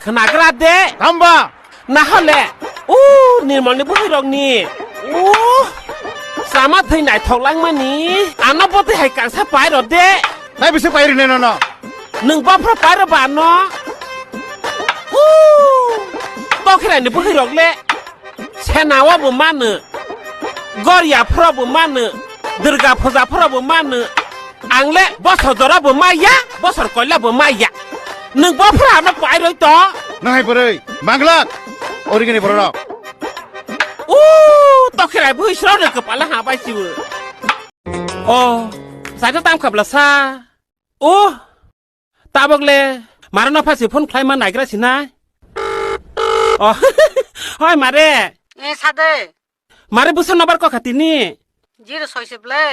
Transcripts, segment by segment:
খানাগ্রা দে থামবা না হলে নির্মলনি বহিরংনি সামা থৈনাই থলাংমানি আনাবতে হাই কাংসা পাইর দে নাই বেশি পাইরি নে ন नोंबाफ्रा पाइरबा न तखेरानि बोहैरगले सेनावाबो मानो गरियाफ्राबो मानो दुर्गा फुजाफ्राबो मानो आंले बसर जराबो माया बसर कयलाबो माया नोंबाफ्रा आना पाइरय त নাই পরে মাগলাক অরিগেনি বড় तखेराय बोहैस्रावनो कपाला हाबायसिबो जायता दाम खाब्लासा ताबगले मारना फासे फन खालायमा नायग्रासिना हय मारे ए सादे मारे बुसन नबार क खातिनि 060 ले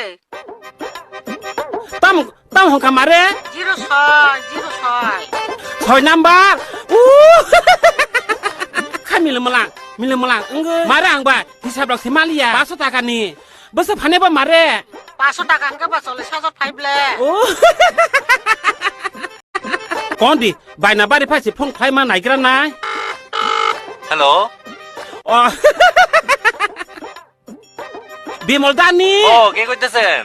तम हंका मारे 06 6 नाम्बार खा मिलमलां अंगो मारे आंबा हिसाब रक्से मालिया 500 टाकानि बसे फानेबा मारे 500 টাকা আনকে বাসলে 65 ले कौन दी बायना बारी फासे फन खालायमा नायग्रा ना হ্যালো বিমল দানি কে কইতেছেন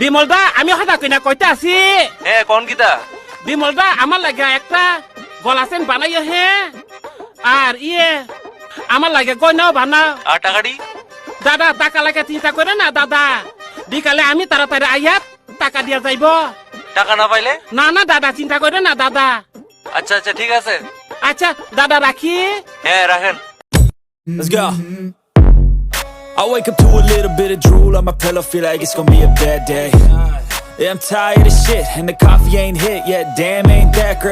বিমল দা আমি হঠাৎ কইনা কইতে আসি কোন কিতা বিমল দা আমার লাগে একটা গলাসেন বানাইও হে আর আমার লাগে গয়নাও বানাও আর টাকাডি দাদা টাকা লাগে চিন্তা করে না দাদা বিকালে আমি তাড়াতাড়ি আইয়াত টাকা দিয়া যাইব টাকা না পাইলে না দাদা চিন্তা করে না দাদা আচ্ছা আচ্ছা ঠিক আছে আচ্ছা দাদা রাখি রাখেন Let's go. I wake up to a little bit of drool on my pillow, feel like it's gonna be a bad day. Yeah, I'm tired of shit, and the coffee ain't hit yet. Damn, ain't that great.